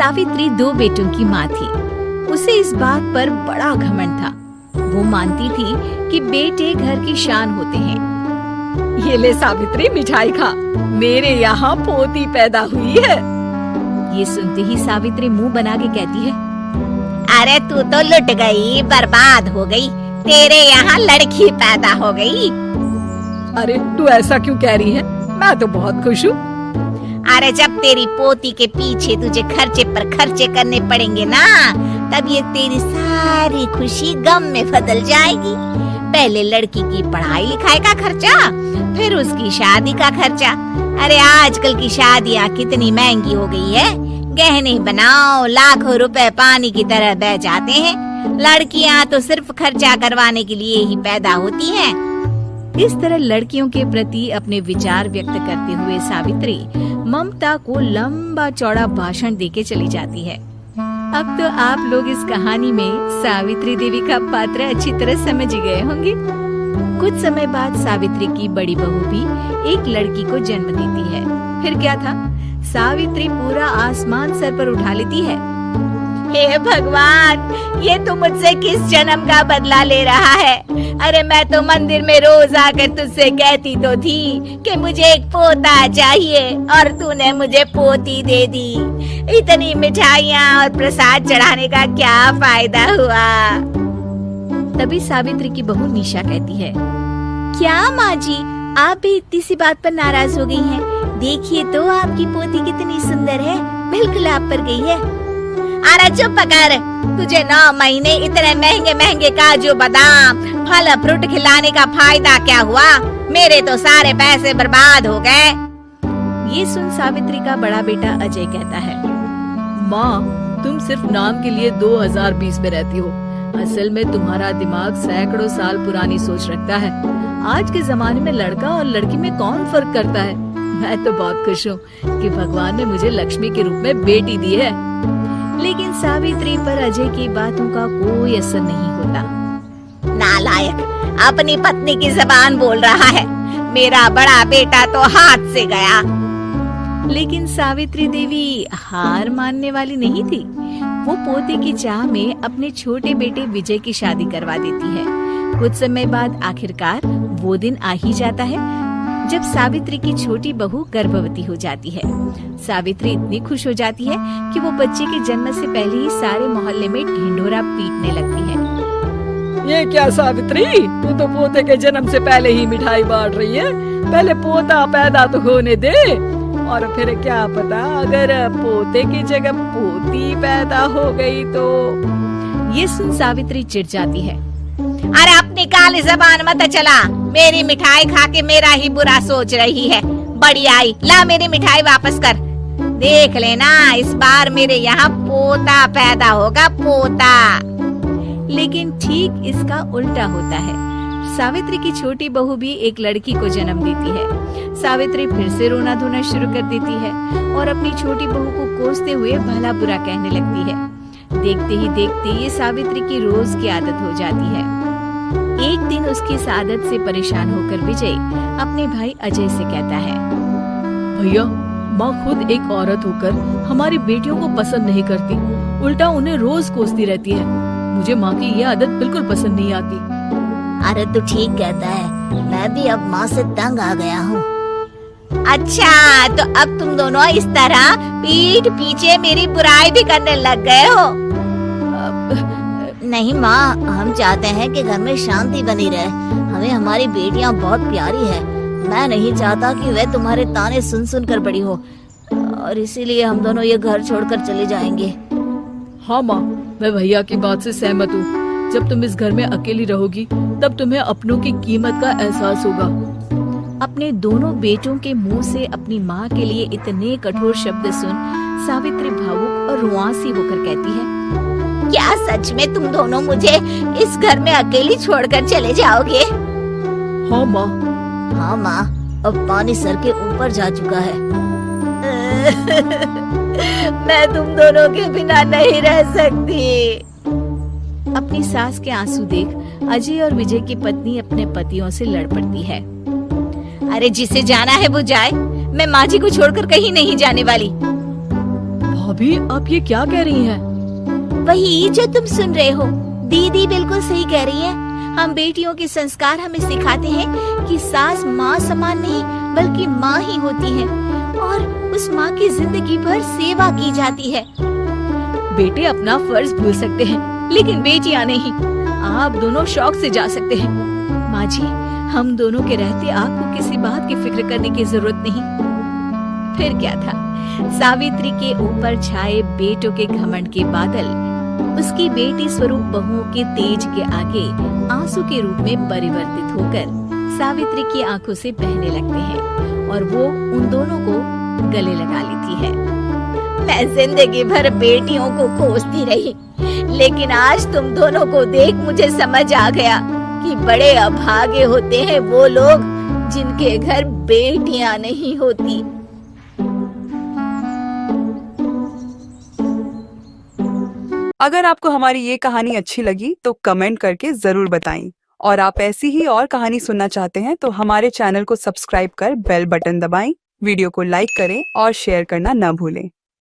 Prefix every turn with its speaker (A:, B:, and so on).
A: सावित्री 2 बेटों की माँ थी। उसे इस बात पर बड़ा घमंड था। वो मानती थी कि बेटे घर की शान होते हैं।
B: ये ले सावित्री, मिठाई खा, मेरे यहाँ पोती पैदा हुई है।
A: ये सुनते ही सावित्री मुंह बना के कहती है,
C: अरे तू तो लुट गई, बर्बाद हो गई, तेरे यहाँ लड़की पैदा हो गई।
B: अरे तू ऐसा क्यों कह रही है? मैं तो बहुत खुश हूँ।
C: अरे जब तेरी पोती के पीछे तुझे खर्चे पर खर्चे करने पड़ेंगे ना, तब ये तेरी सारी खुशी गम में बदल जाएगी। पहले लड़की की पढ़ाई लिखाई का खर्चा, फिर उसकी शादी का खर्चा। अरे आजकल की शादियाँ कितनी महंगी हो गई है। गहने बनाओ, लाखों रुपए पानी की तरह बह जाते हैं। लड़कियाँ तो सिर्फ खर्चा करवाने के लिए ही पैदा होती हैं।
A: इस तरह लड़कियों के प्रति अपने विचार व्यक्त करते हुए सावित्री ममता को लंबा चौड़ा भाषण देके चली जाती है। अब तो आप लोग इस कहानी में सावित्री देवी का पात्र अच्छी तरह समझ ही गए होंगे। कुछ समय बाद सावित्री की बड़ी बहू भी एक लड़की को जन्म देती है। फिर क्या था, सावित्री पूरा आसमान सर पर उठा लेती है।
C: हे भगवान, ये तो मुझसे किस जन्म का बदला ले रहा है। अरे मैं तो मंदिर में रोज आकर तुझसे कहती तो थी कि मुझे एक पोता चाहिए, और तूने मुझे पोती दे दी। इतनी मिठाइयाँ और प्रसाद चढ़ाने का क्या फायदा हुआ।
A: तभी सावित्री की बहू निशा कहती है, क्या माँ जी, आप भी इतनी सी बात पर नाराज हो गई हैं? देखिए तो आपकी पोती कितनी सुंदर है, बिल्कुल आप पर गई है।
C: अरे चुप कर, तुझे 9 महीने इतने महंगे महंगे काजू बादाम फल फ्रूट खिलाने का फायदा क्या हुआ? मेरे तो सारे पैसे बर्बाद हो गए।
A: ये सुन सावित्री का बड़ा बेटा अजय कहता है,
B: माँ, तुम सिर्फ नाम के लिए 2020 में रहती हो। असल में तुम्हारा दिमाग सैकड़ों साल पुरानी सोच रखता है। आज के जमाने में लड़का और लड़की में कौन फर्क करता है। मैं तो बहुत खुश हूँ कि भगवान ने मुझे लक्ष्मी के रूप में बेटी दी है।
A: लेकिन सावित्री पर अजय की बातों का कोई असर नहीं होता।
C: नालायक, अपनी पत्नी की ज़बान बोल रहा है। मेरा बड़ा बेटा तो हाथ से गया।
A: लेकिन सावित्री देवी हार मानने वाली नहीं थी। वो पोते की चाह में अपने छोटे बेटे विजय की शादी करवा देती है। कुछ समय बाद आखिरकार वो दिन आ ही जाता है जब सावित्री की छोटी बहू गर्भवती हो जाती है। सावित्री इतनी खुश हो जाती है कि वो बच्चे के जन्म से पहले ही सारे मोहल्ले में ढिंढोरा पीटने लगती है।
B: ये क्या सावित्री, तू तो पोते के जन्म से पहले ही मिठाई बांट रही है। पहले पोता पैदा तो होने दे, और फिर क्या पता अगर पोते की जगह पोती पैदा हो गई तो।
A: ये सुन सावित्री चिढ़ जाती है।
C: अरे अपनी काली ज़बान मत चला। मेरी मिठाई खा के मेरा ही बुरा सोच रही है। बड़ी आई, ला मेरी मिठाई वापस कर। देख लेना, इस बार मेरे यहाँ पोता पैदा होगा, पोता।
A: लेकिन ठीक इसका उल्टा होता है। सावित्री की छोटी बहू भी एक लड़की को जन्म देती है। सावित्री फिर से रोना धोना शुरू कर देती है और अपनी छोटी बहू को कोसते हुए भला बुरा कहने लगती है। देखते ही देखते ये सावित्री की रोज की आदत हो जाती है। एक दिन उसकी इस आदत से परेशान होकर विजय अपने भाई अजय से कहता है,
B: भैया, माँ खुद एक औरत होकर हमारी बेटियों को पसंद नहीं करती, उल्टा उन्हें रोज कोसती रहती है। मुझे माँ की ये आदत बिल्कुल पसंद नहीं आती।
C: अरे तू ठीक कहता है, मैं भी अब माँ से तंग आ गया हूँ। अच्छा, तो अब तुम दोनों इस तरह पीठ पीछे मेरी बुराई भी करने लग गए हो। नहीं माँ, हम चाहते हैं कि घर में शांति बनी रहे। हमें हमारी बेटियाँ बहुत प्यारी है। मैं नहीं चाहता कि वे तुम्हारे ताने सुन सुन कर बड़ी हो, और इसीलिए हम दोनों ये घर छोड़कर चले जाएंगे।
B: हाँ माँ, मैं भैया की बात से सहमत हूँ। जब तुम इस घर में अकेली रहोगी तब तुम्हें अपनों की कीमत का एहसास होगा।
A: अपने दोनों बेटों के मुंह से अपनी माँ के लिए इतने कठोर शब्द सुन सावित्री भावुक और रुआंसी होकर कहती है,
C: क्या सच में तुम दोनों मुझे इस घर में अकेली छोड़कर चले जाओगे?
B: हाँ माँ।
C: हाँ माँ, अब पानी सर के ऊपर जा चुका है। मैं तुम दोनों के बिना नहीं रह सकती।
A: अपनी सास के आंसू देख अजय और विजय की पत्नी अपने पतियों से लड़ पड़ती है।
C: अरे जिसे जाना है वो जाए, मैं माँ जी को छोड़कर कहीं नहीं जाने वाली।
B: भाभी, आप ये क्या कह रही हैं?
C: वही जो तुम सुन रहे हो। दीदी बिल्कुल सही कह रही है। हम बेटियों के संस्कार हमें सिखाते हैं कि सास माँ समान नहीं बल्कि माँ ही होती है और उस माँ की जिंदगी भर सेवा की जाती है।
B: बेटे अपना फर्ज भूल सकते हैं, लेकिन बेटियां नहीं। आप दोनों शौक से जा सकते हैं। माँ जी, हम दोनों के रहते आपको किसी बात की फिक्र करने की जरूरत नहीं।
A: फिर क्या था, सावित्री के ऊपर छाए बेटों के घमंड के बादल उसकी बेटी स्वरूप बहुओं के तेज के आगे आंसू के रूप में परिवर्तित होकर सावित्री की आंखों से बहने लगते हैं और वो उन दोनों को गले लगा लेती है।
C: मैं जिंदगी भर बेटियों को कोसती रही, लेकिन आज तुम दोनों को देख मुझे समझ आ गया कि बड़े अभागे होते हैं वो लोग जिनके घर बेटियां नहीं होती।
D: अगर आपको हमारी ये कहानी अच्छी लगी तो कमेंट करके जरूर बताएं और आप ऐसी ही और कहानी सुनना चाहते हैं तो हमारे चैनल को सब्सक्राइब कर बेल बटन दबाएं, वीडियो को लाइक करें और शेयर करना न भूलें।